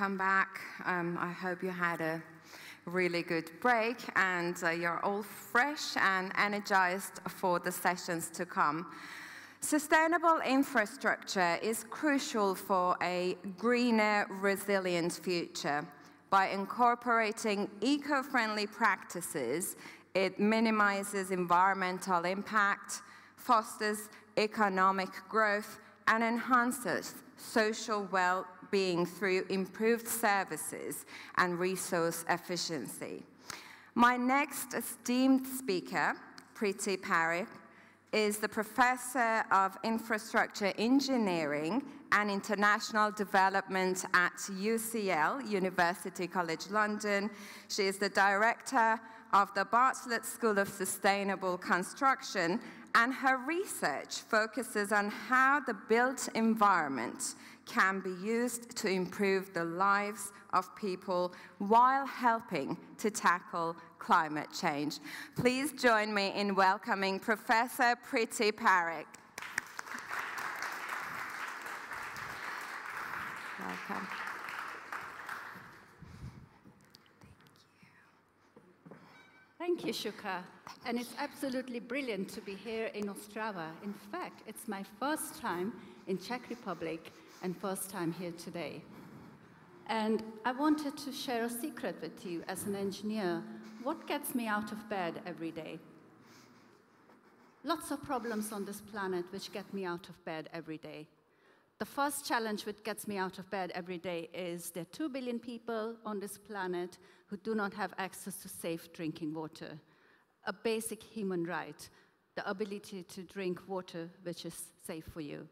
welcome back. I hope you had a really good break and you're all fresh and energized for the sessions to come. Sustainable infrastructure is crucial for a greener, resilient future. By incorporating eco-friendly practices, it minimizes environmental impact, fosters economic growth, and enhances social well-being through improved services and resource efficiency. My next esteemed speaker, Priti Parikh, is the Professor of Infrastructure Engineering and International Development at UCL, University College London. She is the Director of the Bartlett School of Sustainable Construction, and her research focuses on how the built environment can be used to improve the lives of people while helping to tackle climate change. Please join me in welcoming Professor Priti Parikh. Welcome. Thank you, Shooka. And it's absolutely brilliant to be here in Ostrava. In fact, it's my first time in Czech Republic and first time here today. And I wanted to share a secret with you as an engineer. What gets me out of bed every day? Lots of problems on this planet which get me out of bed every day. The first challenge which gets me out of bed every day is there are 2 billion people on this planet who do not have access to safe drinking water, a basic human right, the ability to drink water which is safe for you.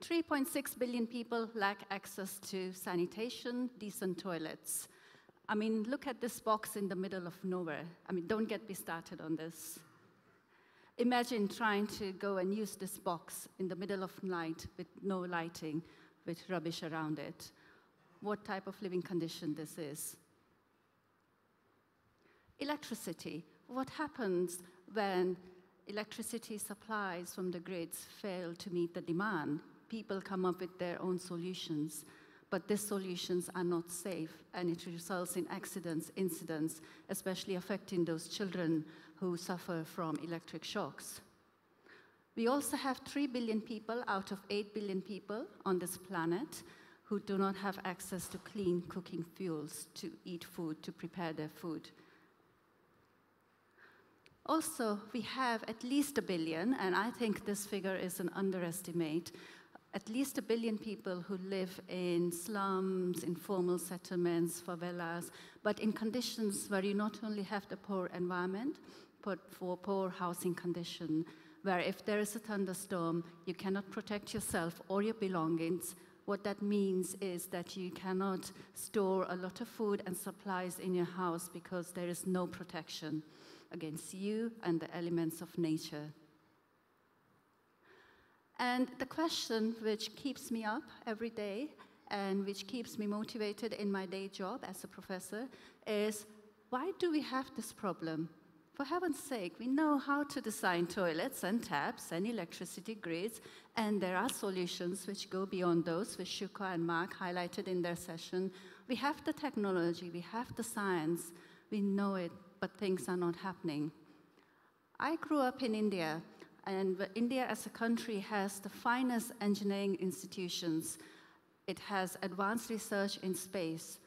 3.6 billion people lack access to sanitation, decent toilets. I mean, look at this box in the middle of nowhere. I mean, don't get me started on this. Imagine trying to go and use this box in the middle of night with no lighting, with rubbish around it. What type of living condition this is? Electricity. What happens when electricity supplies from the grids fail to meet the demand? People come up with their own solutions, but these solutions are not safe, and it results in accidents, incidents, especially affecting those children who suffer from electric shocks. We also have 3 billion people out of 8 billion people on this planet who do not have access to clean cooking fuels to eat food, to prepare their food. Also, we have at least 1 billion, and I think this figure is an underestimate, at least 1 billion people who live in slums, informal settlements, favelas, but in conditions where you not only have the poor environment, but for poor housing condition, where if there is a thunderstorm, you cannot protect yourself or your belongings. What that means is that you cannot store a lot of food and supplies in your house because there is no protection against you and the elements of nature. And the question which keeps me up every day and which keeps me motivated in my day job as a professor is, why do we have this problem? For heaven's sake, we know how to design toilets and taps and electricity grids, and there are solutions which go beyond those, which Shooka and Mark highlighted in their session. We have the technology, we have the science, we know it, but things are not happening. I grew up in India, and India as a country has the finest engineering institutions. It has advanced research in space.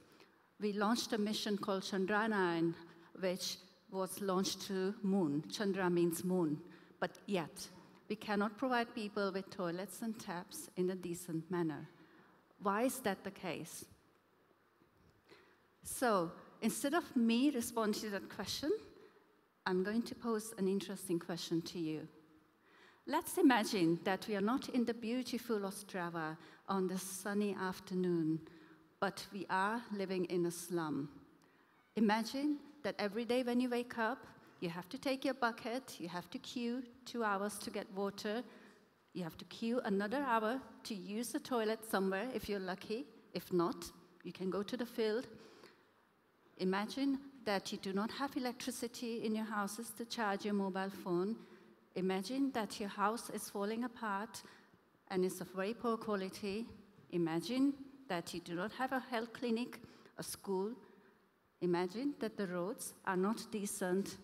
We launched a mission called Chandrayaan, which was launched to moon. Chandra means moon, but yet we cannot provide people with toilets and taps in a decent manner. Why is that the case? So instead of me responding to that question, I'm going to pose an interesting question to you. Let's imagine that we are not in the beautiful Ostrava on this sunny afternoon, but we are living in a slum. Imagine that every day when you wake up, you have to take your bucket, you have to queue 2 hours to get water, you have to queue another hour to use the toilet somewhere if you're lucky. If not, you can go to the field. Imagine that you do not have electricity in your houses to charge your mobile phone. Imagine that your house is falling apart and is of very poor quality. Imagine that you do not have a health clinic, a school. Imagine that the roads are not decent.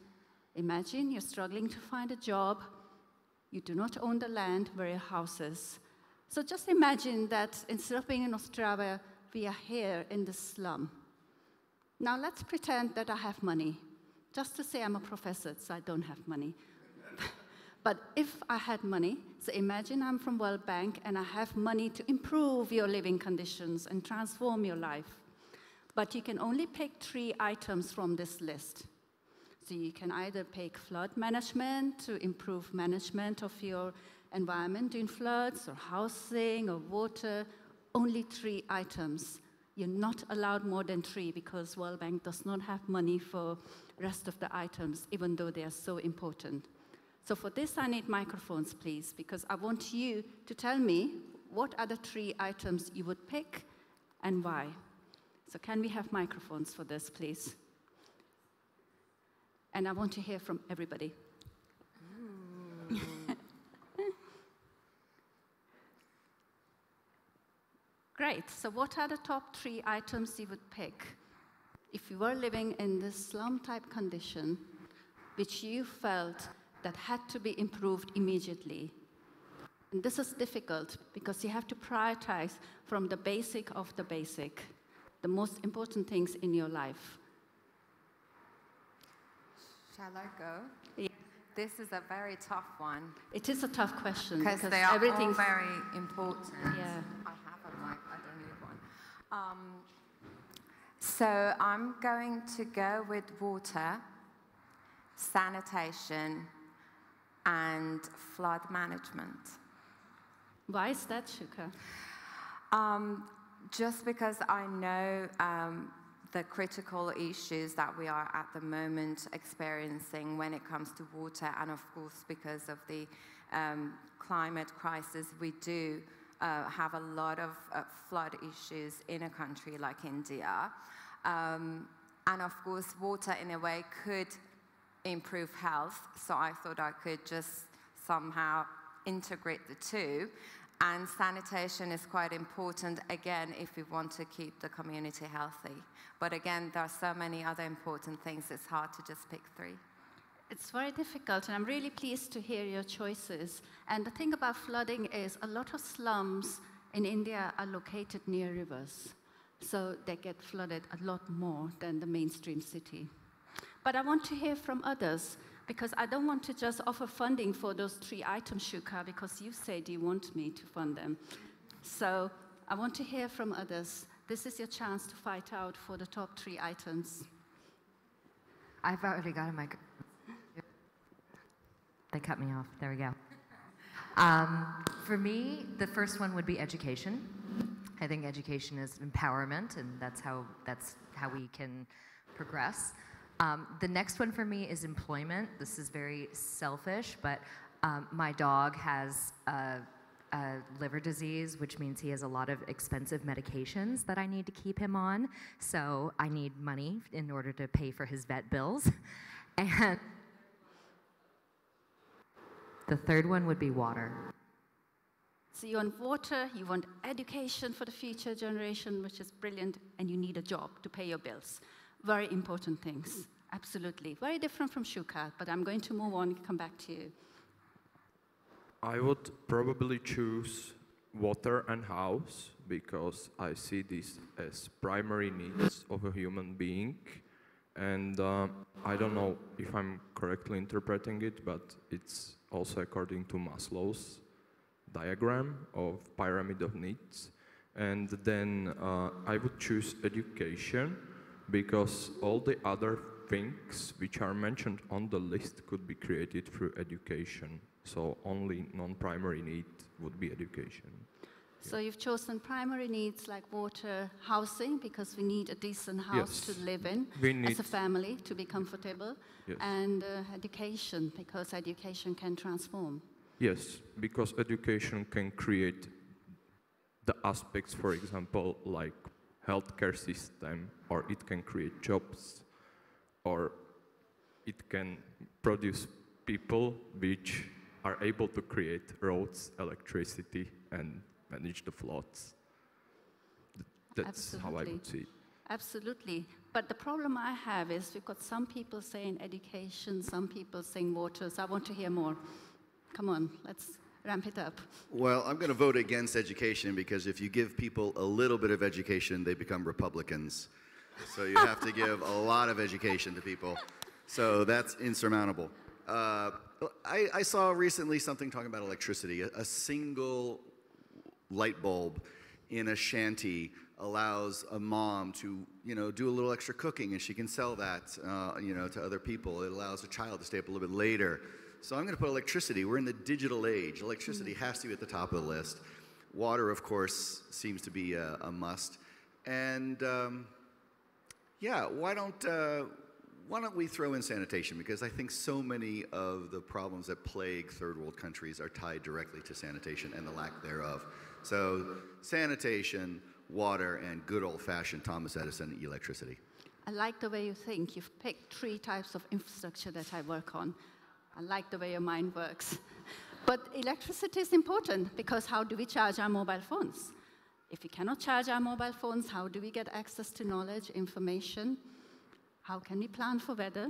Imagine you're struggling to find a job. You do not own the land where your house is. So just imagine that instead of being in Australia, we are here in the slum. Now let's pretend that I have money. Just to say I'm a professor, so I don't have money. But if I had money, so imagine I'm from World Bank and I have money to improve your living conditions and transform your life. But you can only pick 3 items from this list. So you can either pick flood management to improve management of your environment during floods, or housing, or water. Only 3 items. You're not allowed more than 3 because World Bank does not have money for the rest of the items, even though they are so important. So for this, I need microphones, please, because I want you to tell me what are the 3 items you would pick and why. So can we have microphones for this, please? And I want to hear from everybody. Great. So what are the top 3 items you would pick if you were living in this slum-type condition, which you felt that had to be improved immediately? And this is difficult because you have to prioritize from the basic of the basic, the most important things in your life. Shall I go? Yeah. This is a very tough one. It is a tough question because they are all everything's very important. Yeah. I have a mic, I don't need one. So I'm going to go with water, sanitation, and flood management. Why is that, Shooka? Just because I know the critical issues that we are at the moment experiencing when it comes to water, and of course because of the climate crisis, we do have a lot of flood issues in a country like India. And of course, water in a way could improve health, so I thought I could just somehow integrate the 2. And sanitation is quite important, again, if we want to keep the community healthy. But again, there are so many other important things, it's hard to just pick 3. It's very difficult, and I'm really pleased to hear your choices. And the thing about flooding is a lot of slums in India are located near rivers, so they get flooded a lot more than the mainstream city. But I want to hear from others, because I don't want to just offer funding for those 3 items, Shooka, because you said you want me to fund them. So I want to hear from others. This is your chance to fight out for the top 3 items. I've already got a mic. They cut me off. There we go. For me, the first one would be education. I think education is empowerment, and that's how we can progress. The next one for me is employment. This is very selfish, but my dog has a liver disease, which means he has a lot of expensive medications that I need to keep him on. So I need money in order to pay for his vet bills. And the third one would be water. So you want water, you want education for the future generation, which is brilliant, and you need a job to pay your bills. Very important things, absolutely. Very different from Shooka, but I'm going to move on and come back to you. I would probably choose water and house, because I see this as primary needs of a human being. And I don't know if I'm correctly interpreting it, but it's also according to Maslow's diagram of pyramid of needs. And then I would choose education, because all the other things which are mentioned on the list could be created through education. So only non-primary need would be education. So you've chosen primary needs like water, housing, because we need a decent house to live in as a family, to be comfortable, and education, because education can transform. Yes, because education can create the aspects, for example, like healthcare system, or it can create jobs, or it can produce people which are able to create roads, electricity, and manage the floods. That's how I would see it. Absolutely. But the problem I have is we've got some people saying education, some people saying water, so I want to hear more. Come on, let's ramp it up. Well, I'm going to vote against education because if you give people a little bit of education, they become Republicans. So you have to give a lot of education to people. So that's insurmountable. I saw recently something talking about electricity. A single light bulb in a shanty allows a mom to, do a little extra cooking, and she can sell that, to other people. It allows a child to stay up a little bit later. So I'm going to put electricity. We're in the digital age. Electricity has to be at the top of the list. Water, of course, seems to be a must. And why don't we throw in sanitation? Because I think so many of the problems that plague third world countries are tied directly to sanitation and the lack thereof. So sanitation, water, and good old-fashioned Thomas Edison electricity. I like the way you think. You've picked 3 types of infrastructure that I work on. I like the way your mind works. But electricity is important because how do we charge our mobile phones? If we cannot charge our mobile phones, how do we get access to knowledge, information? How can we plan for weather?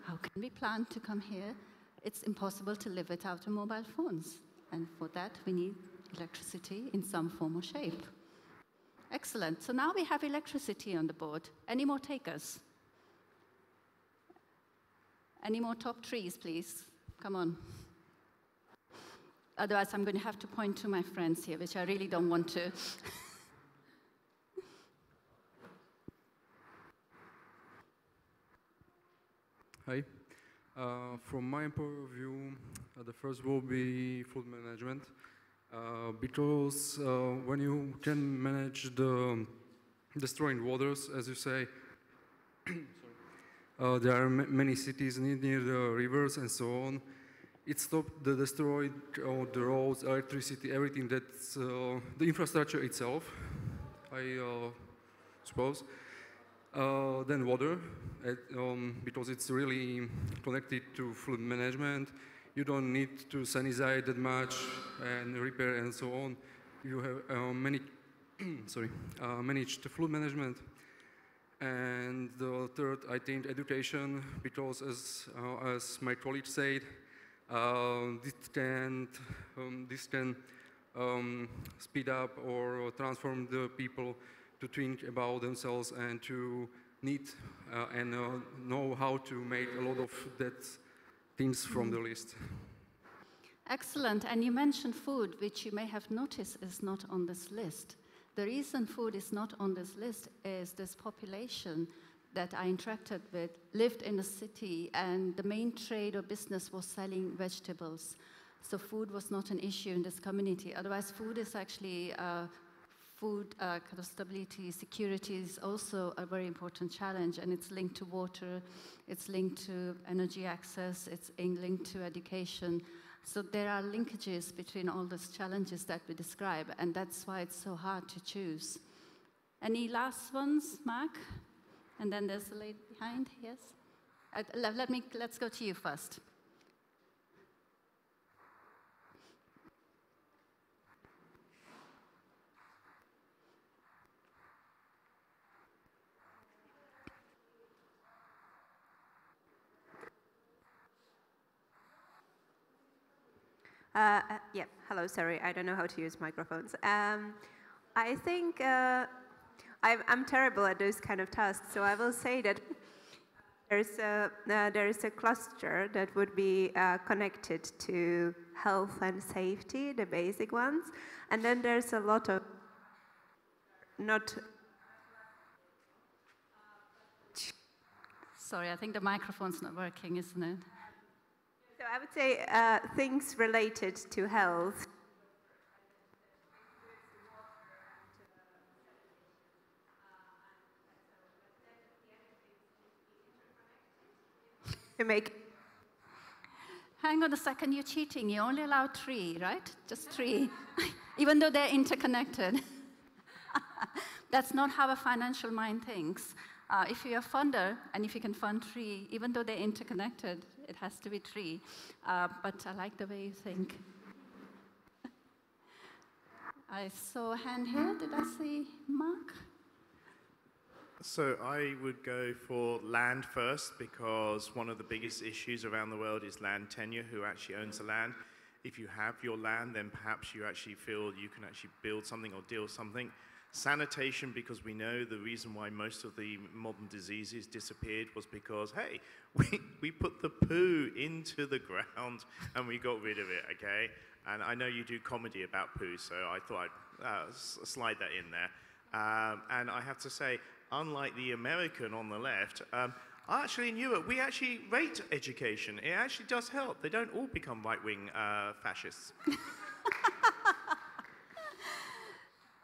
How can we plan to come here? It's impossible to live without our mobile phones. And for that, we need electricity in some form or shape. Excellent. So now we have electricity on the board. Any more takers? Any more top trees, please? Come on. Otherwise, I'm going to have to point to my friends here, which I really don't want to. Hi. From my point of view, the first will be food management. Because when you can manage the destroying waters, as you say, there are many cities near the rivers and so on. It stopped the destroyed the roads, electricity, everything that's the infrastructure itself, I suppose. Then water, because it's really connected to flood management. You don't need to sanitize that much and repair and so on. You have managed flood management. And the third, I think, education, because as my colleague said, this can speed up or transform the people to think about themselves and to need and know how to make a lot of that things from the list. Excellent. And you mentioned food, which you may have noticed is not on this list. The reason food is not on this list is this population that I interacted with lived in a city, and the main trade or business was selling vegetables. So food was not an issue in this community. Otherwise, food is actually food kind of stability, security is also a very important challenge, and it's linked to water, it's linked to energy access, it's linked to education. So there are linkages between all those challenges that we describe, and that's why it's so hard to choose. Any last ones, Mark? And then there's the lady behind, yes? Let's go to you first. Yeah, hello, sorry, I don't know how to use microphones. I think I'm terrible at those kind of tasks, so I will say that there is a cluster that would be connected to health and safety, the basic ones, and then there's a lot of not... Sorry, I think the microphone's not working, isn't it? So I would say things related to health. To make. Hang on a second, you're cheating. You only allow 3, right? Just 3, even though they're interconnected. That's not how a financial mind thinks. If you're a funder, and if you can fund 3, even though they're interconnected, it has to be 3. But I like the way you think. I saw a hand here. Did I see Mark? So I would go for land first, because one of the biggest issues around the world is land tenure, who actually owns the land. If you have your land, then perhaps you actually feel you can actually build something or deal something. Sanitation, because we know the reason why most of the modern diseases disappeared was because, hey, we put the poo into the ground and we got rid of it, okay? And I know you do comedy about poo, so I thought I'd slide that in there. And I have to say, unlike the American on the left, actually in Europe, we actually rate education. It actually does help. They don't all become right-wing fascists.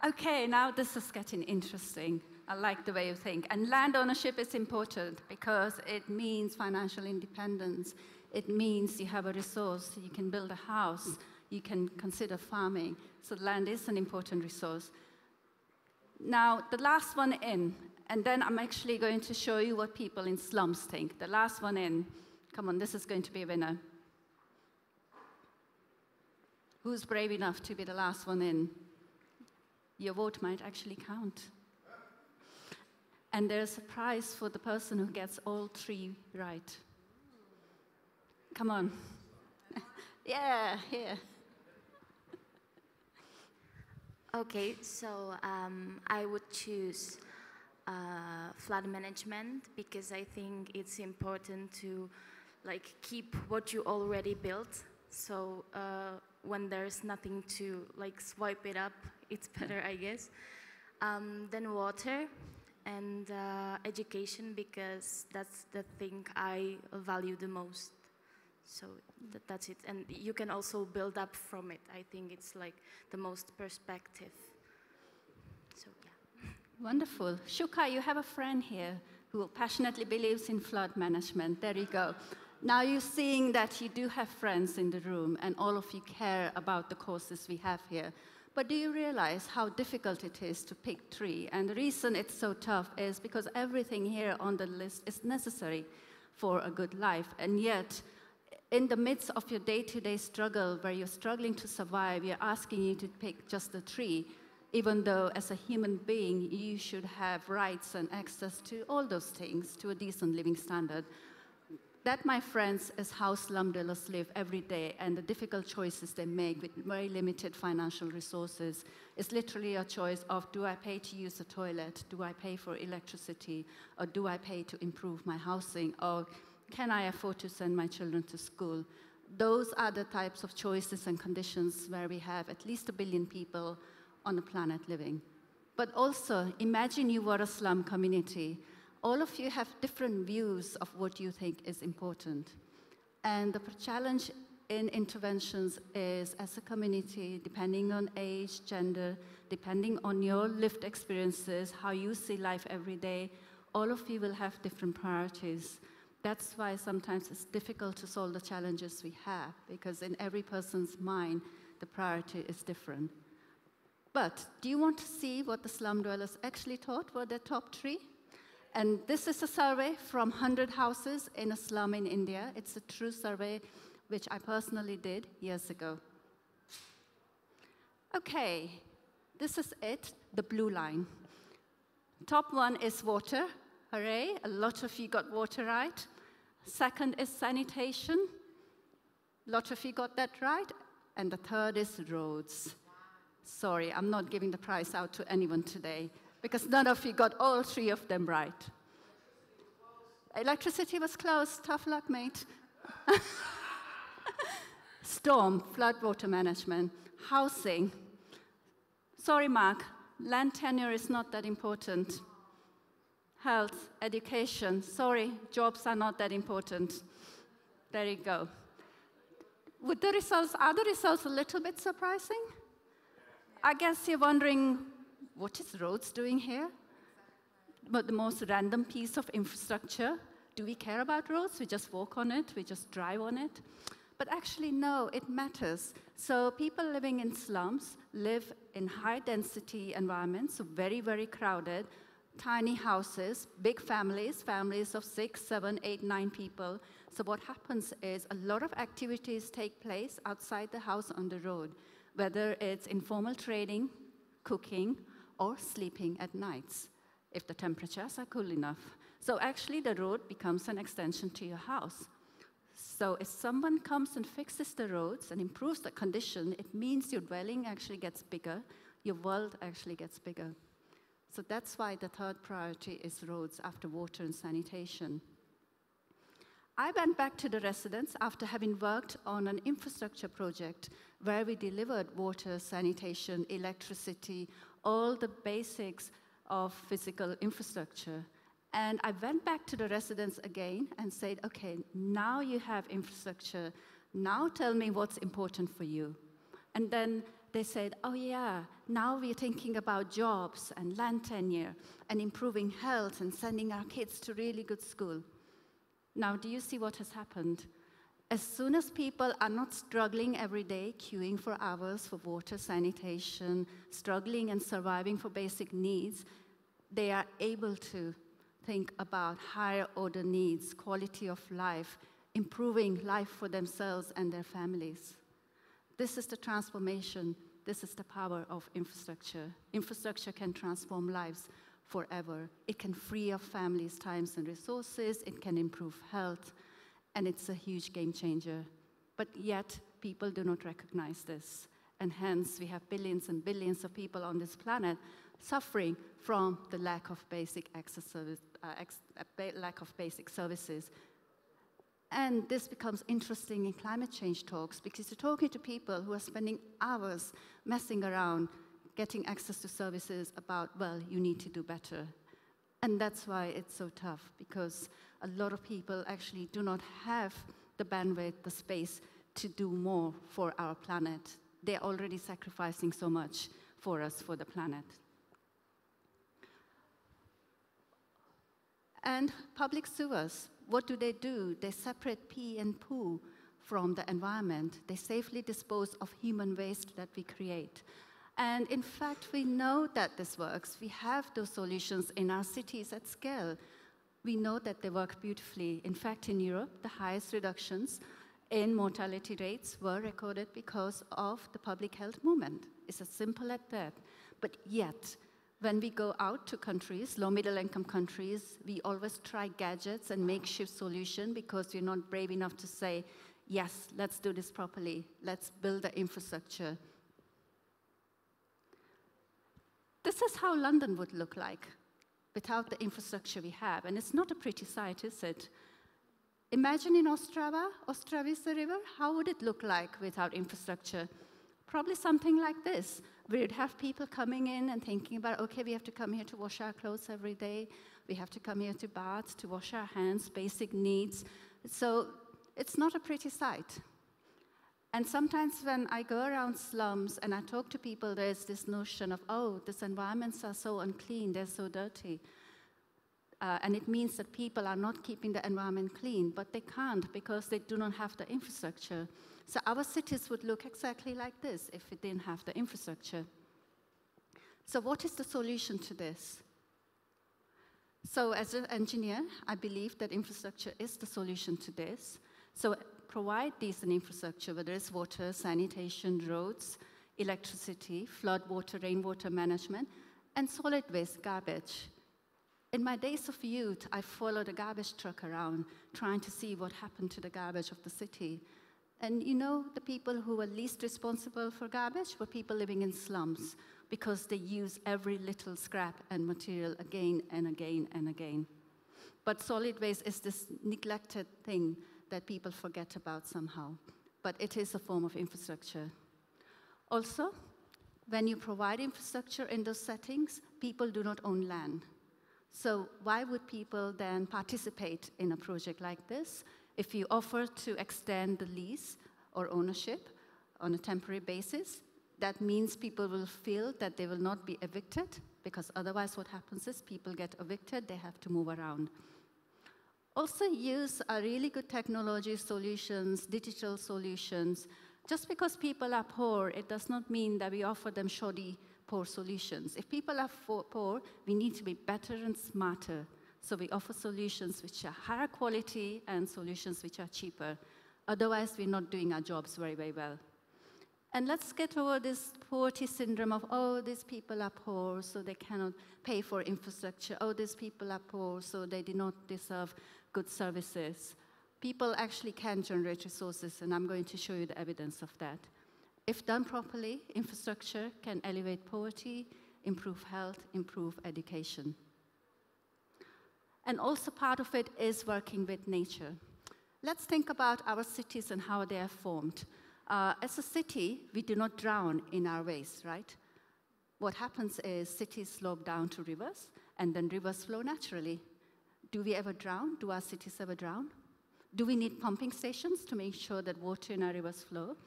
Okay, now this is getting interesting. I like the way you think. And land ownership is important because it means financial independence. It means you have a resource, you can build a house, you can consider farming. So land is an important resource. Now, the last one in, and then I'm actually going to show you what people in slums think. The last one in. Come on, this is going to be a winner. Who's brave enough to be the last one in? Your vote might actually count. And there's a prize for the person who gets all three right. Come on. Yeah, here. Okay, so I would choose flood management, because I think it's important to keep what you already built. So when there's nothing to swipe it up, it's better, I guess. Then water and education, because that's the thing I value the most. So that's it. And you can also build up from it. I think it's the most perspective. So yeah. Wonderful. Shooka, you have a friend here who passionately believes in flood management. There you go. Now you're seeing that you do have friends in the room and all of you care about the causes we have here. But do you realize how difficult it is to pick three? And the reason it's so tough is because everything here on the list is necessary for a good life. And yet, in the midst of your day-to-day struggle, where you're struggling to survive, we're asking you to pick just the three, even though as a human being, you should have rights and access to all those things, to a decent living standard. That, my friends, is how slum dwellers live every day, and the difficult choices they make with very limited financial resources is literally a choice of, do I pay to use the toilet, do I pay for electricity, or do I pay to improve my housing, or can I afford to send my children to school? Those are the types of choices and conditions where we have at least 1 billion people on the planet living. But also, imagine you were a slum community. All of you have different views of what you think is important. And the challenge in interventions is, as a community, depending on age, gender, depending on your lived experiences, how you see life every day, all of you will have different priorities. That's why sometimes it's difficult to solve the challenges we have, because in every person's mind, the priority is different. But do you want to see what the slum dwellers actually thought were their top three? And this is a survey from 100 houses in a slum in India. It's a true survey, which I personally did years ago. Okay, this is it, the blue line. Top one is water. Hooray, a lot of you got water right. Second is sanitation. A lot of you got that right. And the third is roads. Sorry, I'm not giving the prize out to anyone today, because none of you got all three of them right. Electricity was close. Tough luck, mate. Storm, flood water management, housing. Sorry, Mark, land tenure is not that important. Health, education. Sorry, jobs are not that important. There you go. Are the results a little bit surprising? I guess you're wondering, what is roads doing here? But the most random piece of infrastructure. Do we care about roads? We just walk on it, we just drive on it. But actually, no, it matters. So people living in slums live in high-density environments, so very, very crowded, tiny houses, big families, families of 6, 7, 8, 9 people. So what happens is a lot of activities take place outside the house on the road, whether it's informal trading, cooking, or sleeping at nights. if the temperatures are cool enough. So actually the road becomes an extension to your house. So if someone comes and fixes the roads and improves the condition, it means your dwelling actually gets bigger, your world actually gets bigger. So that's why the third priority is roads after water and sanitation. I went back to the residents after having worked on an infrastructure project where we delivered water, sanitation, electricity, all the basics of physical infrastructure. And I went back to the residents again and said, okay, now you have infrastructure. Now tell me what's important for you. And then they said, oh yeah, now we're thinking about jobs and land tenure and improving health and sending our kids to really good school. Now, do you see what has happened? As soon as people are not struggling every day, queuing for hours for water, sanitation, struggling and surviving for basic needs, they are able to think about higher order needs, quality of life, improving life for themselves and their families. This is the transformation. This is the power of infrastructure. Infrastructure can transform lives forever. It can free up families' times and resources. It can improve health. And it's a huge game changer. But yet, people do not recognize this. And hence, we have billions and billions of people on this planet suffering from the lack of basic access service, lack of basic services. And this becomes interesting in climate change talks because you're talking to people who are spending hours messing around, getting access to services about, well, you need to do better. And that's why it's so tough, because a lot of people actually do not have the bandwidth, the space to do more for our planet. They're already sacrificing so much for us, for the planet. And public sewers, what do? They separate pee and poo from the environment. They safely dispose of human waste that we create. And in fact, we know that this works. We have those solutions in our cities at scale. We know that they work beautifully. In fact, in Europe, the highest reductions in mortality rates were recorded because of the public health movement. It's as simple as that. But yet, when we go out to countries, low middle income countries, we always try gadgets and makeshift solutions because we're not brave enough to say, yes, let's do this properly. Let's build the infrastructure. This is how London would look like without the infrastructure we have. And it's not a pretty sight, is it? Imagine in Ostrava is the river. How would it look like without infrastructure? Probably something like this. We'd have people coming in and thinking about, okay, we have to come here to wash our clothes every day. We have to come here to baths, to wash our hands, basic needs. So it's not a pretty sight. And sometimes when I go around slums and I talk to people, there's this notion of, oh, these environments are so unclean, they're so dirty. And it means that people are not keeping the environment clean, but they can't because they do not have the infrastructure. So our cities would look exactly like this if we didn't have the infrastructure. So what is the solution to this? So as an engineer, I believe that infrastructure is the solution to this. So provide decent infrastructure, whether it's water, sanitation, roads, electricity, flood water, rainwater management, and solid waste, garbage. In my days of youth, I followed a garbage truck around, trying to see what happened to the garbage of the city. And you know, the people who were least responsible for garbage were people living in slums, because they use every little scrap and material again and again and again. But solid waste is this neglected thing that people forget about somehow. But it is a form of infrastructure. Also, when you provide infrastructure in those settings, people do not own land. So why would people then participate in a project like this? If you offer to extend the lease or ownership on a temporary basis, that means people will feel that they will not be evicted, because otherwise what happens is people get evicted, they have to move around. Also use really good technology solutions, digital solutions. Just because people are poor, it does not mean that we offer them shoddy, poor solutions. If people are poor, we need to be better and smarter. So we offer solutions which are higher quality and solutions which are cheaper. Otherwise, we're not doing our jobs very, very well. And let's get over this poverty syndrome of, oh, these people are poor, so they cannot pay for infrastructure. Oh, these people are poor, so they do not deserve good services. People actually can generate resources, and I'm going to show you the evidence of that. If done properly, infrastructure can elevate poverty, improve health, improve education. And also part of it is working with nature. Let's think about our cities and how they are formed. As a city, we do not drown in our waste, right? What happens is cities slope down to rivers, and then rivers flow naturally. Do we ever drown? Do our cities ever drown? Do we need pumping stations to make sure that water in our rivers flow?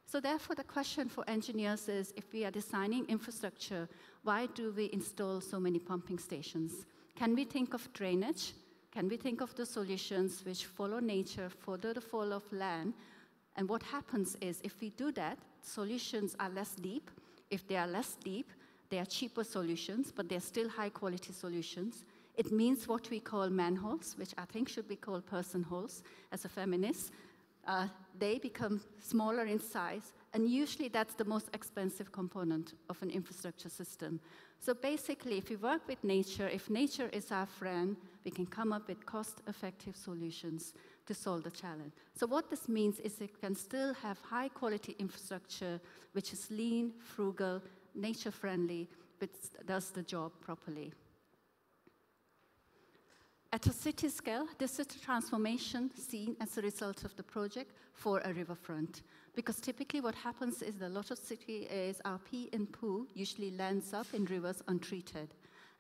So therefore, the question for engineers is, if we are designing infrastructure, why do we install so many pumping stations? Can we think of drainage? Can we think of the solutions which follow nature, follow the fall of land? And what happens is, if we do that, solutions are less deep. If they are less deep, they are cheaper solutions, but they're still high-quality solutions. It means what we call manholes, which I think should be called person holes as a feminist. They become smaller in size, and usually that's the most expensive component of an infrastructure system. So basically, if we work with nature, if nature is our friend, we can come up with cost-effective solutions to solve the challenge. So what this means is it can still have high-quality infrastructure, which is lean, frugal, nature-friendly, which does the job properly. At a city scale, this is a transformation seen as a result of the project for a riverfront. Because typically what happens is that a lot of city is our pee and poo usually lands up in rivers untreated.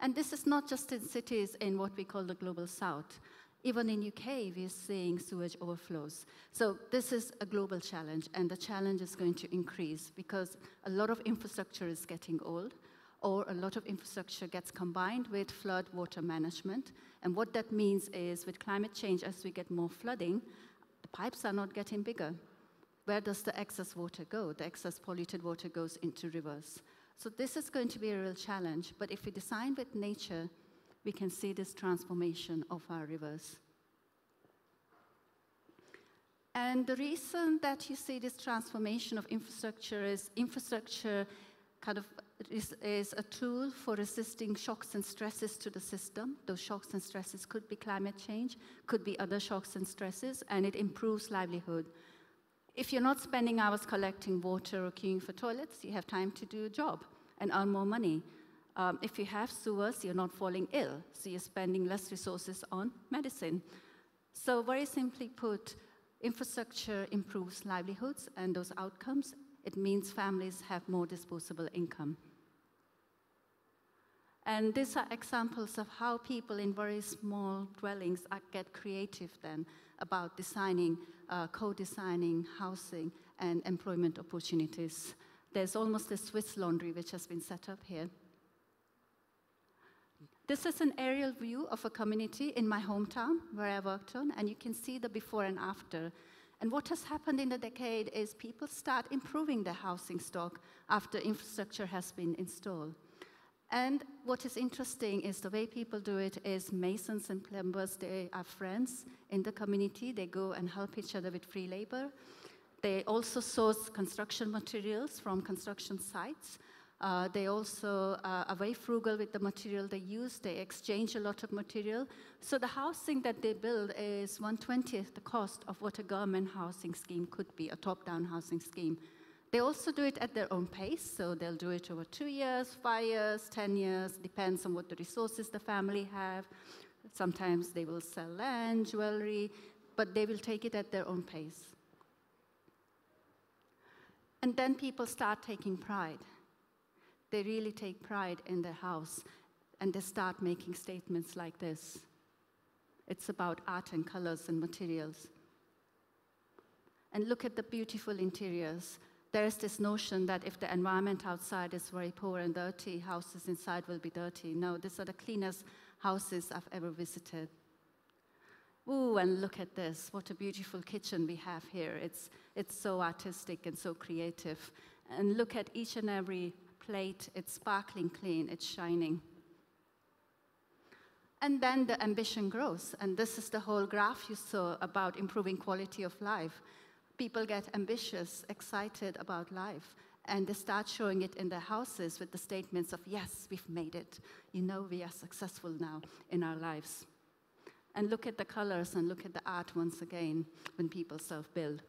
And this is not just in cities in what we call the global south. Even in UK, we're seeing sewage overflows. So this is a global challenge, and the challenge is going to increase because a lot of infrastructure is getting old, or a lot of infrastructure gets combined with flood water management. And what that means is with climate change, as we get more flooding, the pipes are not getting bigger. Where does the excess water go? The excess polluted water goes into rivers. So this is going to be a real challenge, but if we design with nature, we can see this transformation of our rivers. And the reason that you see this transformation of infrastructure is infrastructure kind of is a tool for resisting shocks and stresses to the system. Those shocks and stresses could be climate change, could be other shocks and stresses, and it improves livelihood. If you're not spending hours collecting water or queuing for toilets, you have time to do a job and earn more money. If you have sewers, you're not falling ill, so you're spending less resources on medicine. So very simply put, infrastructure improves livelihoods and those outcomes. It means families have more disposable income. And these are examples of how people in very small dwellings get creative then about designing, co-designing housing and employment opportunities. There's almost a Swiss laundry which has been set up here. This is an aerial view of a community in my hometown where I worked on, and you can see the before and after. And what has happened in the decade is people start improving their housing stock after infrastructure has been installed. And what is interesting is the way people do it is masons and plumbers, they are friends in the community. They go and help each other with free labor. They also source construction materials from construction sites. They also are very frugal with the material they use. They exchange a lot of material. So the housing that they build is 1/20th the cost of what a government housing scheme could be, a top-down housing scheme. They also do it at their own pace, so they'll do it over 2 years, 5 years, 10 years, depends on what the resources the family have. Sometimes they will sell land, jewelry, but they will take it at their own pace. And then people start taking pride. They really take pride in their house, and they start making statements like this. It's about art and colors and materials. And look at the beautiful interiors. There is this notion that if the environment outside is very poor and dirty, houses inside will be dirty. No, these are the cleanest houses I've ever visited. Ooh, and look at this. What a beautiful kitchen we have here. It's so artistic and so creative. And look at each and every plate. It's sparkling clean. It's shining. And then the ambition grows. And this is the whole graph you saw about improving quality of life. People get ambitious, excited about life, and they start showing it in their houses with the statements of, yes, we've made it. You know, we are successful now in our lives. And look at the colors and look at the art once again when people self-build.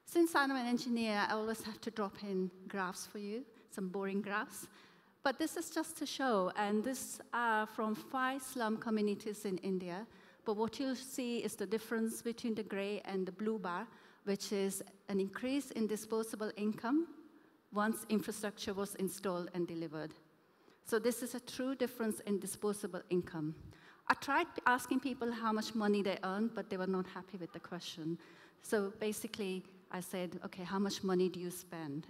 Since I'm an engineer, I always have to drop in graphs for you, some boring graphs. But this is just to show, and this are from 5 slum communities in India. But what you'll see is the difference between the gray and the blue bar, which is an increase in disposable income once infrastructure was installed and delivered. So this is a true difference in disposable income. I tried asking people how much money they earned, but they were not happy with the question. So basically, I said, okay, how much money do you spend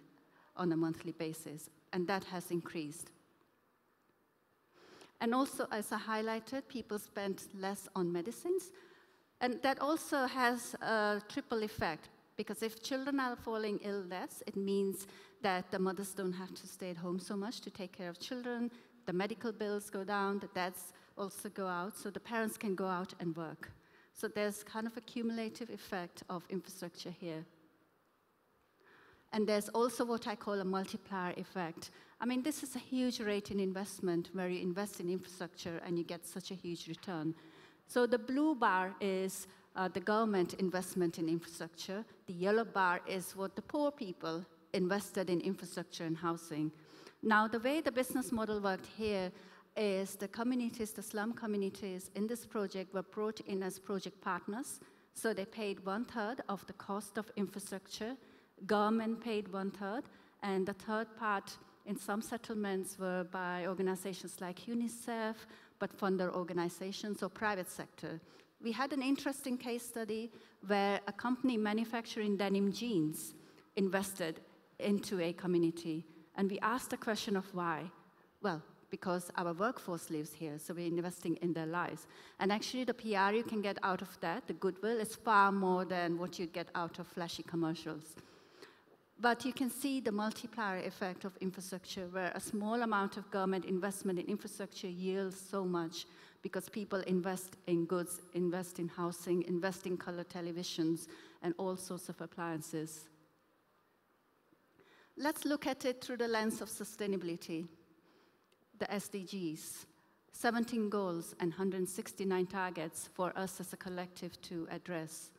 on a monthly basis? And that has increased. And also, as I highlighted, people spend less on medicines. And that also has a triple effect, because if children are falling ill less, it means that the mothers don't have to stay at home so much to take care of children, the medical bills go down, the dads also go out, so the parents can go out and work. So there's kind of a cumulative effect of infrastructure here. And there's also what I call a multiplier effect. I mean, this is a huge rate in investment where you invest in infrastructure and you get such a huge return. So the blue bar is the government investment in infrastructure. The yellow bar is what the poor people invested in infrastructure and housing. Now, the way the business model worked here is the communities, the slum communities in this project were brought in as project partners. So they paid 1/3 of the cost of infrastructure. Government paid 1/3, and the third part in some settlements were by organizations like UNICEF, but funder organizations or private sector. We had an interesting case study where a company manufacturing denim jeans invested into a community. And we asked the question of why. Well, because our workforce lives here, so we're investing in their lives. And actually, the PR you can get out of that, the goodwill, is far more than what you get out of flashy commercials. But you can see the multiplier effect of infrastructure, where a small amount of government investment in infrastructure yields so much because people invest in goods, invest in housing, invest in color televisions, and all sorts of appliances. Let's look at it through the lens of sustainability. The SDGs, 17 goals and 169 targets for us as a collective to address.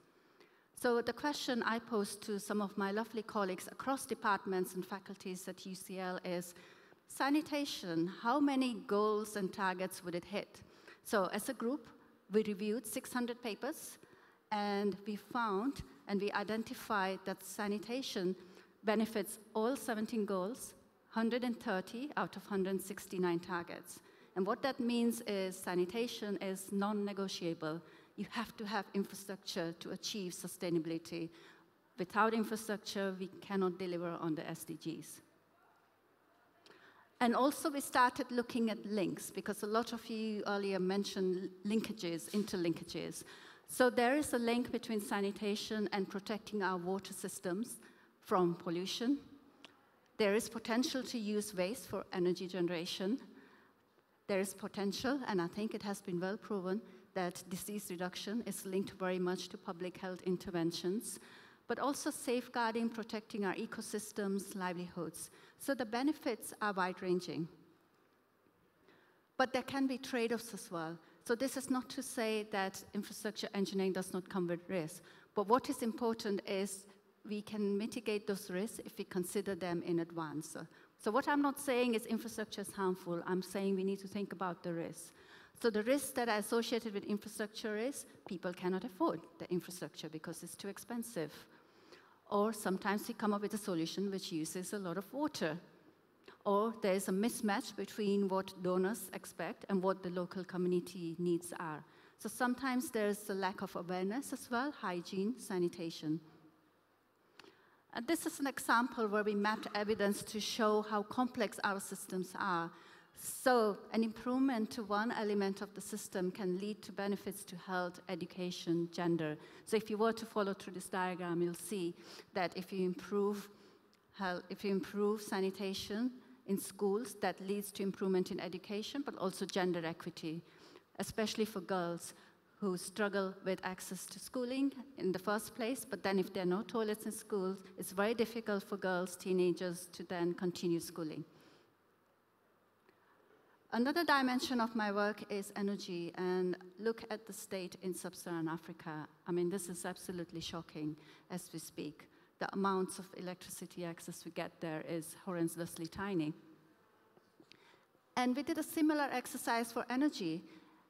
So the question I posed to some of my lovely colleagues across departments and faculties at UCL is, sanitation, how many goals and targets would it hit? So as a group, we reviewed 600 papers, and we found and we identified that sanitation benefits all 17 goals, 130 out of 169 targets. And what that means is sanitation is non-negotiable. You have to have infrastructure to achieve sustainability. Without infrastructure, we cannot deliver on the SDGs. And also we started looking at links, because a lot of you earlier mentioned linkages, interlinkages. So there is a link between sanitation and protecting our water systems from pollution. There is potential to use waste for energy generation. There is potential, and I think it has been well proven, that disease reduction is linked very much to public health interventions, but also safeguarding, protecting our ecosystems, livelihoods. So the benefits are wide-ranging. But there can be trade-offs as well. So this is not to say that infrastructure engineering does not come with risks, but what is important is we can mitigate those risks if we consider them in advance. So what I'm not saying is infrastructure is harmful. I'm saying we need to think about the risks. So the risks that are associated with infrastructure is people cannot afford the infrastructure because it's too expensive. Or sometimes we come up with a solution which uses a lot of water. Or there's a mismatch between what donors expect and what the local community needs are. So sometimes there's a lack of awareness as well, hygiene, sanitation. And this is an example where we mapped evidence to show how complex our systems are. So an improvement to one element of the system can lead to benefits to health, education, gender. So if you were to follow through this diagram, you'll see that if you improve health, if you improve sanitation in schools, that leads to improvement in education, but also gender equity, especially for girls who struggle with access to schooling in the first place, but then if there are no toilets in schools, it's very difficult for girls, teenagers, to then continue schooling. Another dimension of my work is energy, and look at the state in sub-Saharan Africa. I mean, this is absolutely shocking as we speak. The amounts of electricity access we get there is horrendously tiny. And we did a similar exercise for energy,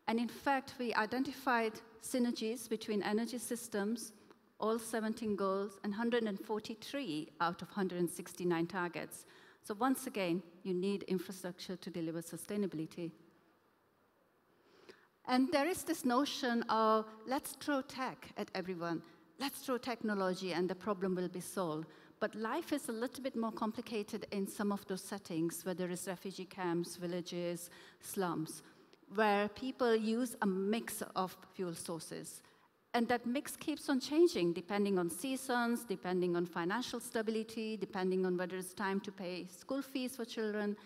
and in fact, we identified synergies between energy systems, all 17 goals, and 143 out of 169 targets. So once again, you need infrastructure to deliver sustainability. And there is this notion of, let's throw tech at everyone. Let's throw technology and the problem will be solved. But life is a little bit more complicated in some of those settings, where there is refugee camps, villages, slums, where people use a mix of fuel sources. And that mix keeps on changing, depending on seasons, depending on financial stability, depending on whether it's time to pay school fees for children.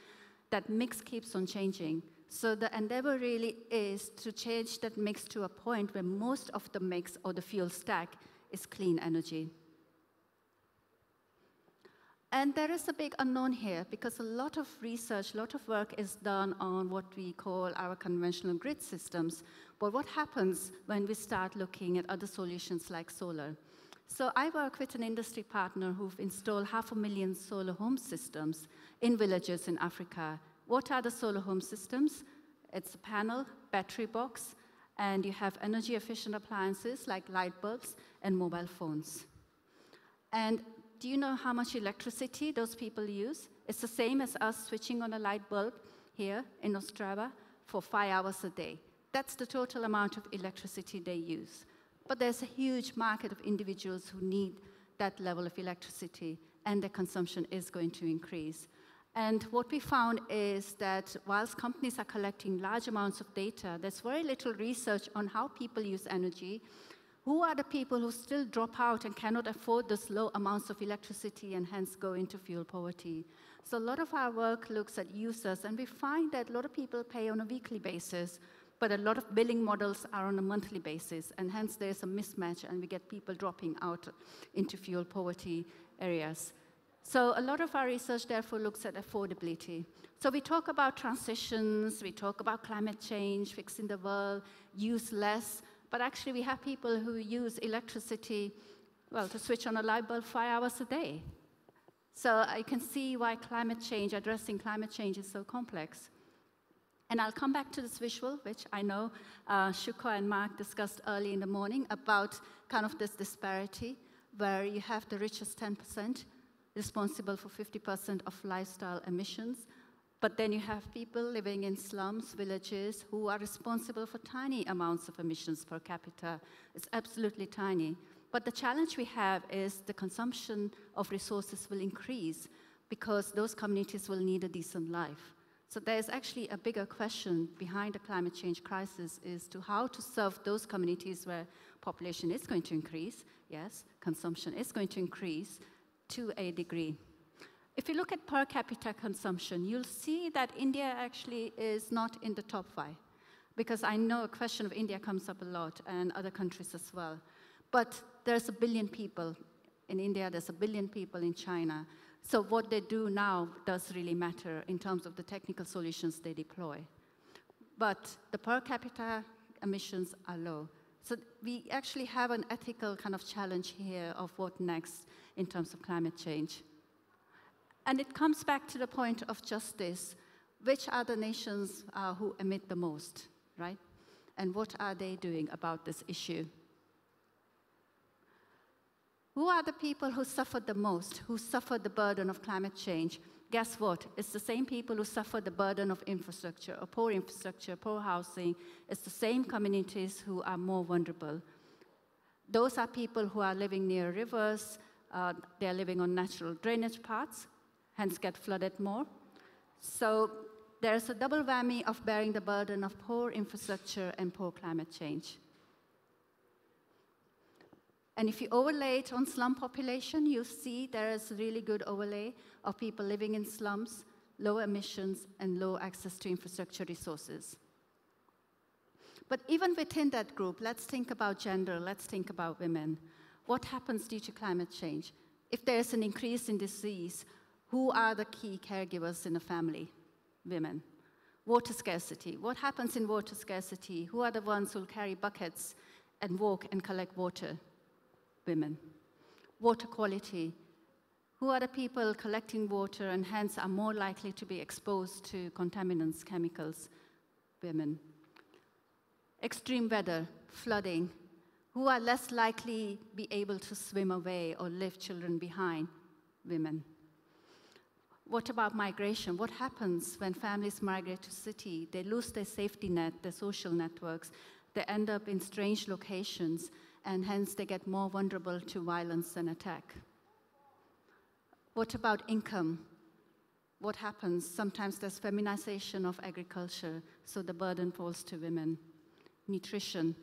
That mix keeps on changing. So the endeavor really is to change that mix to a point where most of the mix or the fuel stack is clean energy. And there is a big unknown here, because a lot of research, a lot of work is done on what we call our conventional grid systems. But what happens when we start looking at other solutions like solar? So I work with an industry partner who've installed 500,000 solar home systems in villages in Africa. What are the solar home systems? It's a panel, battery box, and you have energy efficient appliances like light bulbs and mobile phones. And do you know how much electricity those people use? It's the same as us switching on a light bulb here in Ostrava for 5 hours a day. That's the total amount of electricity they use. But there's a huge market of individuals who need that level of electricity, and their consumption is going to increase. And what we found is that whilst companies are collecting large amounts of data, there's very little research on how people use energy. Who are the people who still drop out and cannot afford those low amounts of electricity and hence go into fuel poverty? So a lot of our work looks at users, and we find that a lot of people pay on a weekly basis, but a lot of billing models are on a monthly basis, and hence there's a mismatch, and we get people dropping out into fuel poverty areas. So a lot of our research, therefore, looks at affordability. So we talk about transitions, we talk about climate change, fixing the world, use less, but actually we have people who use electricity, well, to switch on a light bulb 5 hours a day. So I can see why climate change, addressing climate change is so complex. And I'll come back to this visual, which I know Shooka and Mark discussed early in the morning, about kind of this disparity, where you have the richest 10% responsible for 50% of lifestyle emissions, but then you have people living in slums, villages, who are responsible for tiny amounts of emissions per capita. It's absolutely tiny. But the challenge we have is the consumption of resources will increase because those communities will need a decent life. So there's actually a bigger question behind the climate change crisis is to how to serve those communities where population is going to increase, yes, consumption is going to increase to a degree. If you look at per capita consumption, you'll see that India actually is not in the top 5, because I know a question of India comes up a lot, and other countries as well. But there's 1 billion people in India, there's 1 billion people in China. So what they do now does really matter in terms of the technical solutions they deploy. But the per capita emissions are low. So we actually have an ethical kind of challenge here of what next in terms of climate change. And it comes back to the point of justice. Which are the nations who emit the most, right? And what are they doing about this issue? Who are the people who suffer the most, who suffer the burden of climate change? Guess what? It's the same people who suffer the burden of infrastructure, or poor housing. It's the same communities who are more vulnerable. Those are people who are living near rivers, they're living on natural drainage paths, hence get flooded more. So there's a double whammy of bearing the burden of poor infrastructure and poor climate change. And if you overlay it on slum population, you see there is a really good overlay of people living in slums, low emissions, and low access to infrastructure resources. But even within that group, let's think about gender, let's think about women. What happens due to climate change? If there's an increase in disease, who are the key caregivers in a family? Women. Water scarcity. What happens in water scarcity? Who are the ones who carry buckets and walk and collect water? Women. Water quality. Who are the people collecting water and hence are more likely to be exposed to contaminants, chemicals? Women. Extreme weather, flooding. Who are less likely to be able to swim away or leave children behind? Women. What about migration? What happens when families migrate to city? They lose their safety net, their social networks. They end up in strange locations, and hence they get more vulnerable to violence and attack. What about income? What happens? Sometimes there's feminization of agriculture, so the burden falls to women. Nutrition.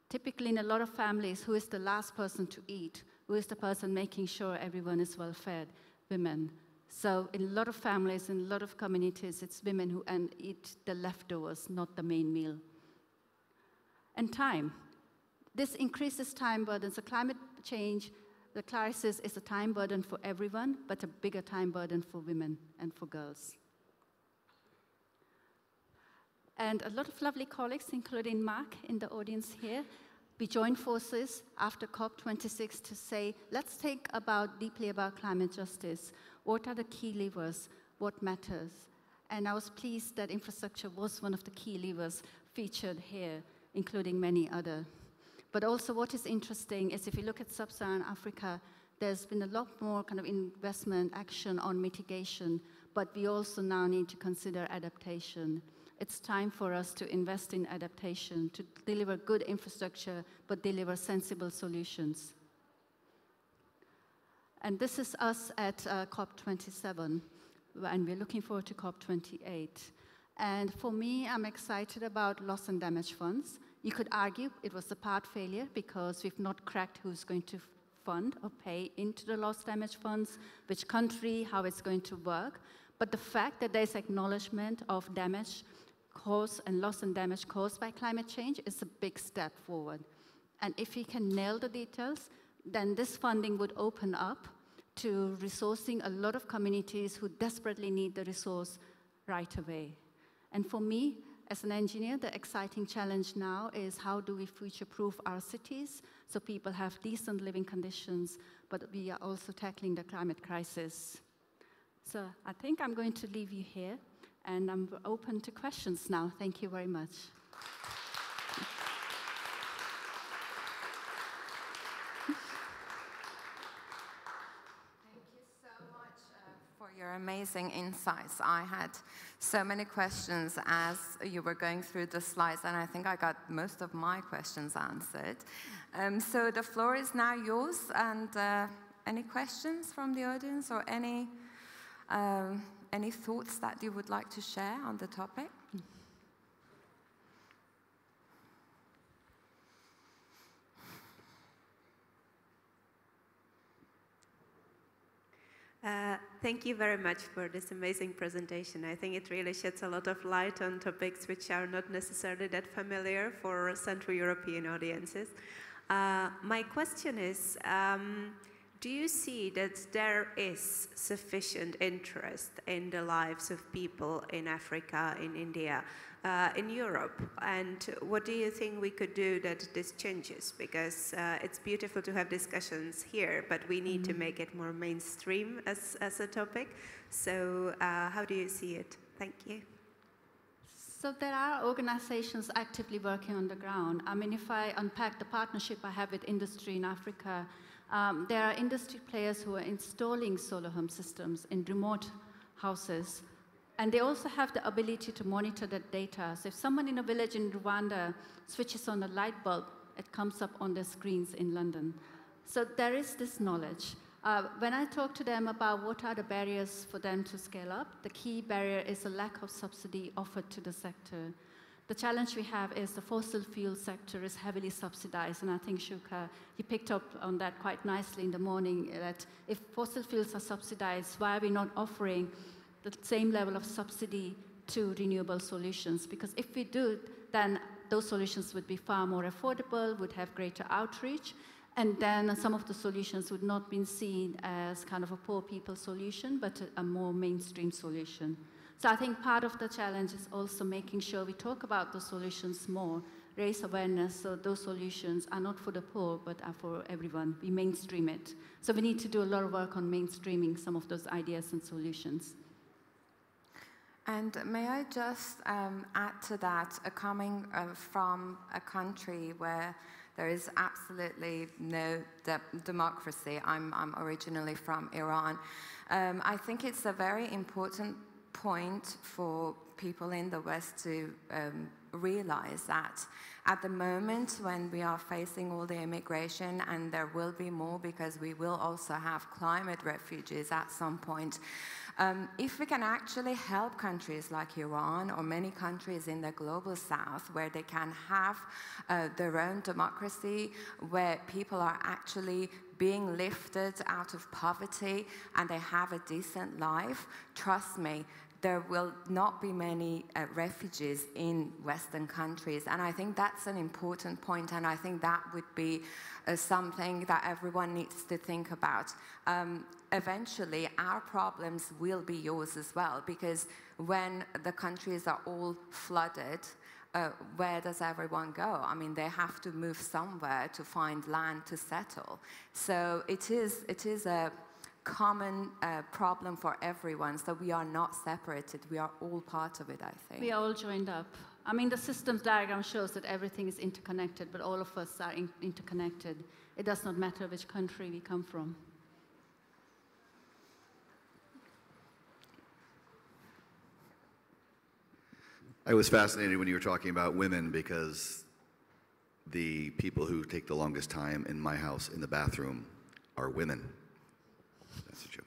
Typically in a lot of families, who is the last person to eat? Who is the person making sure everyone is well fed? Women. So in a lot of families, in a lot of communities, it's women who eat the leftovers, not the main meal. And time. This increases time burdens. So climate change, the crisis is a time burden for everyone, but a bigger time burden for women and for girls. And a lot of lovely colleagues, including Mark in the audience here, we joined forces after COP26 to say, let's think deeply about climate justice. What are the key levers? What matters? And I was pleased that infrastructure was one of the key levers featured here, including many other. But also what is interesting is if you look at sub-Saharan Africa, there's been a lot more kind of investment action on mitigation, but we also now need to consider adaptation. It's time for us to invest in adaptation, to deliver good infrastructure, but deliver sensible solutions. And this is us at COP27, and we're looking forward to COP28. And for me, I'm excited about loss and damage funds. You could argue it was a part failure because we've not cracked who's going to fund or pay into the loss damage funds, which country, how it's going to work. But the fact that there's acknowledgement of damage caused and loss and damage caused by climate change is a big step forward. And if we can nail the details, then this funding would open up to resourcing a lot of communities who desperately need the resource right away. And for me, as an engineer, the exciting challenge now is how do we future-proof our cities so people have decent living conditions, but we are also tackling the climate crisis. So I think I'm going to leave you here, and I'm open to questions now. Thank you very much. Your amazing insights. I had so many questions as you were going through the slides, and I think I got most of my questions answered. So the floor is now yours, and any questions from the audience or any thoughts that you would like to share on the topic? Thank you very much for this amazing presentation. I think it really sheds a lot of light on topics which are not necessarily that familiar for Central European audiences. My question is, do you see that there is sufficient interest in the lives of people in Africa, in India, in Europe? And what do you think we could do that this changes? Because it's beautiful to have discussions here, but we need to make it more mainstream as a topic. So how do you see it? Thank you. So there are organizations actively working on the ground. I mean, if I unpack the partnership I have with industry in Africa, there are industry players who are installing solar home systems in remote houses. And they also have the ability to monitor that data. So if someone in a village in Rwanda switches on a light bulb, it comes up on their screens in London. So there is this knowledge. When I talk to them about what are the barriers for them to scale up, the key barrier is a lack of subsidy offered to the sector. The challenge we have is the fossil fuel sector is heavily subsidized, and I think, Shooka, you picked up on that quite nicely in the morning, that if fossil fuels are subsidized, why are we not offering the same level of subsidy to renewable solutions? Because if we do, then those solutions would be far more affordable, would have greater outreach, and then some of the solutions would not be seen as kind of a poor people solution, but a more mainstream solution. So I think part of the challenge is also making sure we talk about the solutions more, raise awareness so those solutions are not for the poor, but are for everyone. We mainstream it. So we need to do a lot of work on mainstreaming some of those ideas and solutions. And may I just add to that, coming from a country where there is absolutely no democracy. I'm originally from Iran. I think it's a very important point for people in the West to realize that at the moment when we are facing all the immigration, and there will be more because we will also have climate refugees at some point, if we can actually help countries like Iran or many countries in the global south where they can have their own democracy, where people are actually being lifted out of poverty and they have a decent life, trust me, there will not be many refugees in Western countries. And I think that's an important point, and I think that would be something that everyone needs to think about. Eventually, our problems will be yours as well, because when the countries are all flooded, where does everyone go? I mean, they have to move somewhere to find land to settle. So it is a common problem for everyone, so we are not separated. We are all part of it, I think. We are all joined up. I mean, the systems diagram shows that everything is interconnected, but all of us are interconnected. It does not matter which country we come from. I was fascinated when you were talking about women, because the people who take the longest time in my house in the bathroom are women. That's a joke.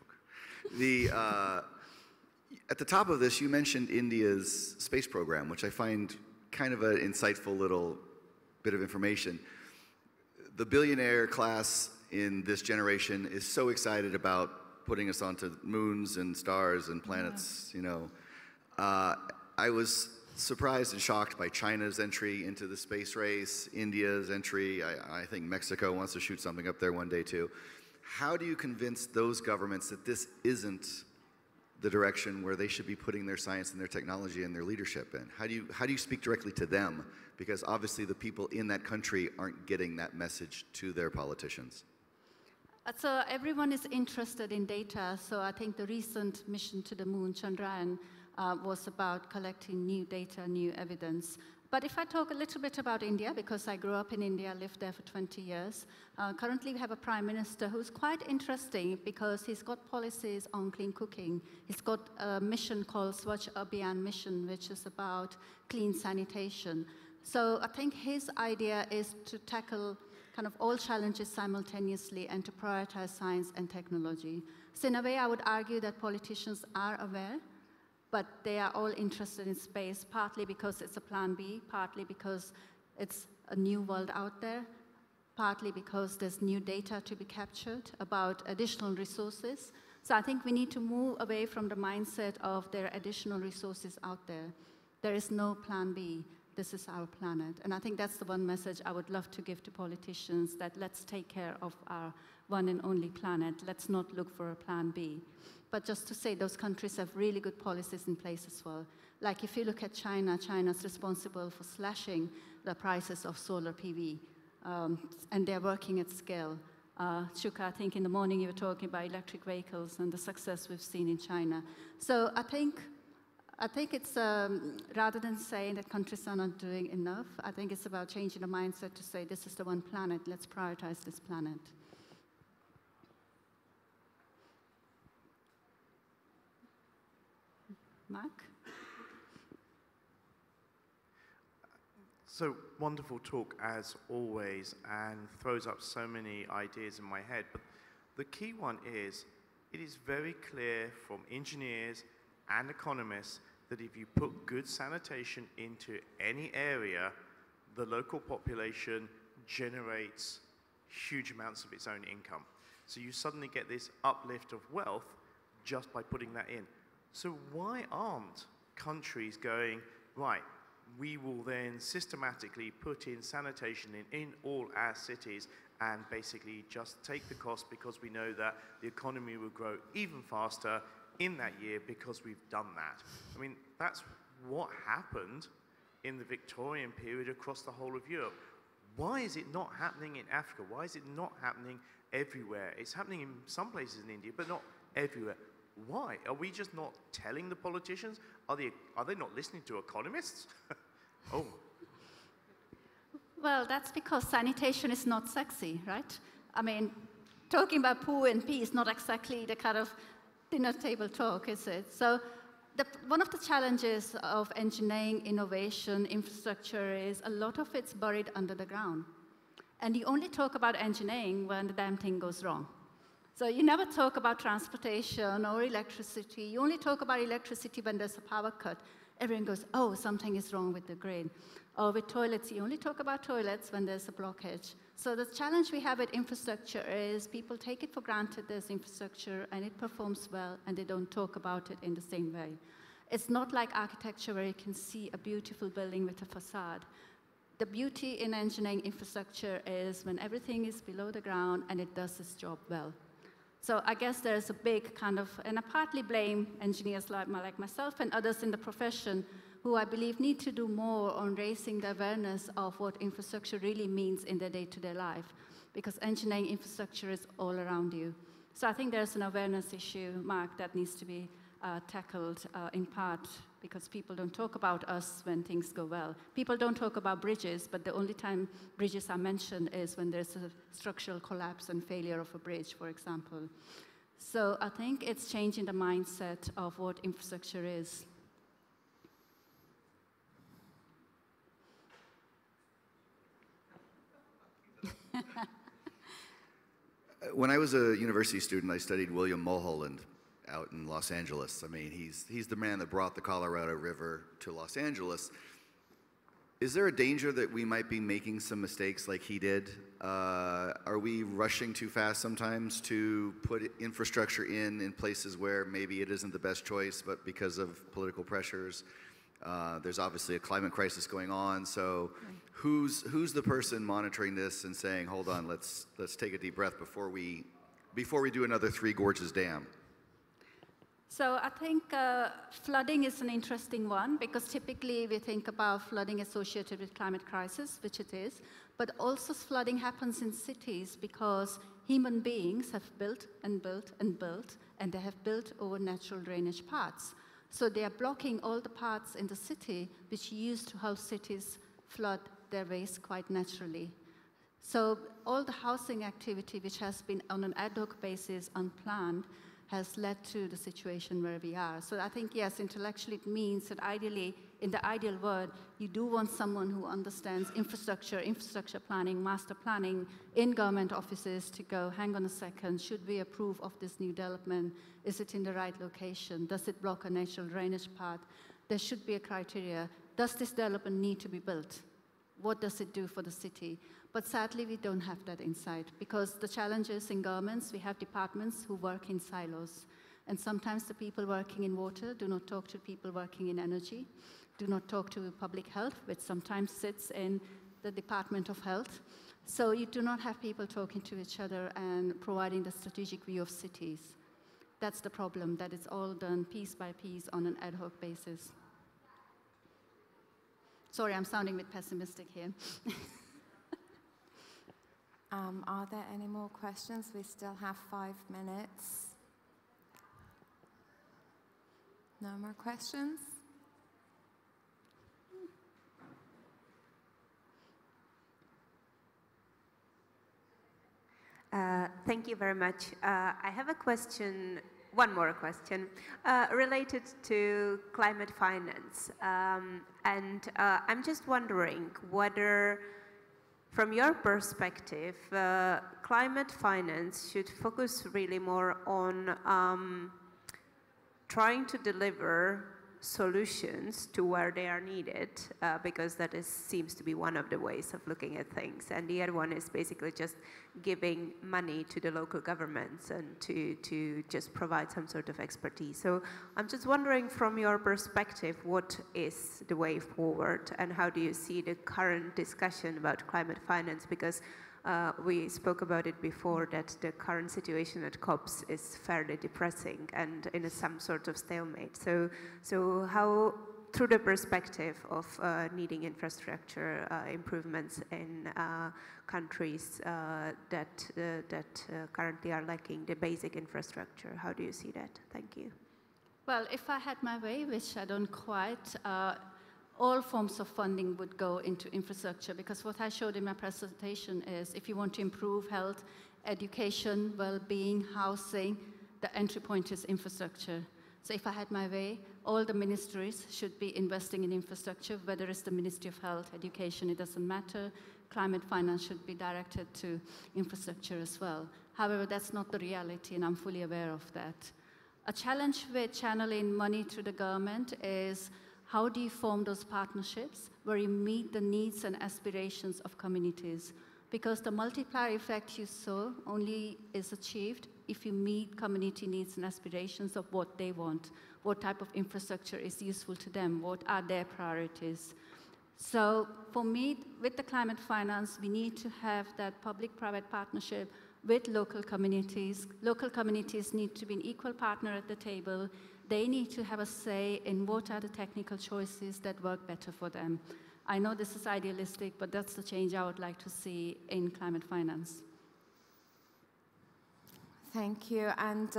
At the top of this, you mentioned India's space program, which I find kind of an insightful little bit of information. The billionaire class in this generation is so excited about putting us onto moons and stars and planets, you know. I was surprised and shocked by China's entry into the space race, India's entry. I think Mexico wants to shoot something up there one day too. How do you convince those governments that this isn't the direction where they should be putting their science and their technology and their leadership in? How do you speak directly to them? Because obviously the people in that country aren't getting that message to their politicians. So everyone is interested in data. So I think the recent mission to the moon, Chandrayaan, was about collecting new data, new evidence. But if I talk a little bit about India, because I grew up in India, lived there for 20 years, currently we have a prime minister who's quite interesting because he's got policies on clean cooking. He's got a mission called Swachh Abhiyan mission, which is about clean sanitation. So I think his idea is to tackle kind of all challenges simultaneously and to prioritize science and technology. So in a way, I would argue that politicians are aware, but they are all interested in space, partly because it's a plan B, partly because it's a new world out there, partly because there's new data to be captured about additional resources. So I think we need to move away from the mindset of there are additional resources out there. There is no plan B. This is our planet. And I think that's the one message I would love to give to politicians, that let's take care of our one and only planet. Let's not look for a plan B. But just to say, those countries have really good policies in place as well. Like if you look at China, China's responsible for slashing the prices of solar PV, and they're working at scale. Shooka, I think in the morning you were talking about electric vehicles and the success we've seen in China. So I think it's, rather than saying that countries are not doing enough, I think it's about changing the mindset to say this is the one planet, let's prioritize this planet. Mark? So wonderful talk as always, and throws up so many ideas in my head. But the key one is, it is very clear from engineers and economists that if you put good sanitation into any area, the local population generates huge amounts of its own income. So you suddenly get this uplift of wealth just by putting that in. So why aren't countries going, right, we will then systematically put in sanitation in all our cities and basically just take the cost because we know that the economy will grow even faster in that year because we've done that. I mean, that's what happened in the Victorian period across the whole of Europe. Why is it not happening in Africa? Why is it not happening everywhere? It's happening in some places in India, but not everywhere. Why? Are we just not telling the politicians? Are they not listening to economists? Oh. Well, that's because sanitation is not sexy, right? I mean, talking about poo and pee is not exactly the kind of dinner table talk, is it? So one of the challenges of engineering, innovation, infrastructure is a lot of it's buried under the ground. And you only talk about engineering when the damn thing goes wrong. So you never talk about transportation or electricity. You only talk about electricity when there's a power cut. Everyone goes, oh, something is wrong with the grid. Or with toilets, you only talk about toilets when there's a blockage. So the challenge we have with infrastructure is people take it for granted there's infrastructure and it performs well and they don't talk about it in the same way. It's not like architecture where you can see a beautiful building with a facade. The beauty in engineering infrastructure is when everything is below the ground and it does its job well. So I guess there's a big kind of, and I partly blame engineers like myself and others in the profession who I believe need to do more on raising the awareness of what infrastructure really means in their day-to-day life, because engineering infrastructure is all around you. So I think there's an awareness issue, Mark, that needs to be tackled in part because people don't talk about us when things go well. People don't talk about bridges, but the only time bridges are mentioned is when there's a structural collapse and failure of a bridge, for example. So I think it's changing the mindset of what infrastructure is. When I was a university student, I studied William Mulholland out in Los Angeles. I mean, he's the man that brought the Colorado River to Los Angeles. Is there a danger that we might be making some mistakes like he did? Are we rushing too fast sometimes to put infrastructure in places where maybe it isn't the best choice, but because of political pressures? There's obviously a climate crisis going on, so who's the person monitoring this and saying, hold on, let's take a deep breath before we do another Three Gorges Dam? So I think flooding is an interesting one because typically we think about flooding associated with climate crisis, which it is, but also flooding happens in cities because human beings have built and built and built, and they have built over natural drainage paths. So they are blocking all the parts in the city which used to help cities flood their waste quite naturally. So all the housing activity which has been on an ad hoc basis, unplanned, has led to the situation where we are. So I think, yes, intellectually it means that ideally, in the ideal world, you do want someone who understands infrastructure planning, master planning in government offices to go, hang on a second, should we approve of this new development? Is it in the right location? Does it block a natural drainage path? There should be a criteria. Does this development need to be built? What does it do for the city? But sadly, we don't have that insight because the challenges in governments, we have departments who work in silos. And sometimes the people working in water do not talk to people working in energy, do not talk to public health, which sometimes sits in the Department of Health. So you do not have people talking to each other and providing the strategic view of cities. That's the problem, that it's all done piece by piece on an ad hoc basis. Sorry, I'm sounding a bit pessimistic here. Are there any more questions? We still have 5 minutes. No more questions? Thank you very much. I have a question, one more question, related to climate finance. I'm just wondering whether, from your perspective, climate finance should focus really more on trying to deliver solutions to where they are needed, because that seems to be one of the ways of looking at things. And the other one is basically just giving money to the local governments and to just provide some sort of expertise. So I'm just wondering, from your perspective, what is the way forward, and how do you see the current discussion about climate finance? Because we spoke about it before, that the current situation at COPs is fairly depressing and in some sort of stalemate. So how, through the perspective of needing infrastructure improvements in countries that currently are lacking the basic infrastructure, how do you see that? Thank you. Well, if I had my way, which I don't quite, all forms of funding would go into infrastructure, because what I showed in my presentation is if you want to improve health, education, well-being, housing, the entry point is infrastructure. So if I had my way, all the ministries should be investing in infrastructure, whether it's the Ministry of Health, Education, it doesn't matter. Climate finance should be directed to infrastructure as well. However, that's not the reality, and I'm fully aware of that. A challenge with channeling money through the government is how do you form those partnerships where you meet the needs and aspirations of communities? Because the multiplier effect you saw only is achieved if you meet community needs and aspirations of what they want, what type of infrastructure is useful to them, what are their priorities. So for me, with the climate finance, we need to have that public-private partnership with local communities. Local communities need to be an equal partner at the table. They need to have a say in what are the technical choices that work better for them. I know this is idealistic, but that's the change I would like to see in climate finance. Thank you. And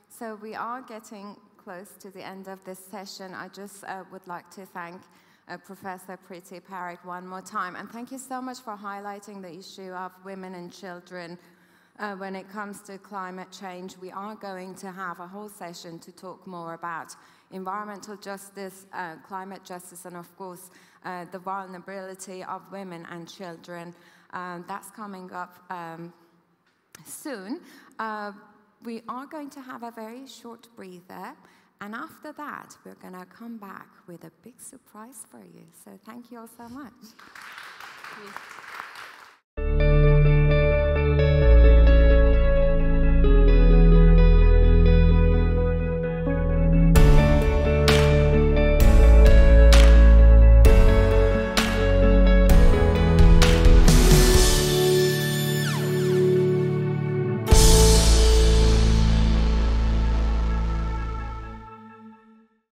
so we are getting close to the end of this session. I just would like to thank Professor Priti Parikh one more time. And thank you so much for highlighting the issue of women and children. When it comes to climate change, we are going to have a whole session to talk more about environmental justice, climate justice, and of course, the vulnerability of women and children. That's coming up soon. We are going to have a very short breather, and after that, we're going to come back with a big surprise for you. So thank you all so much.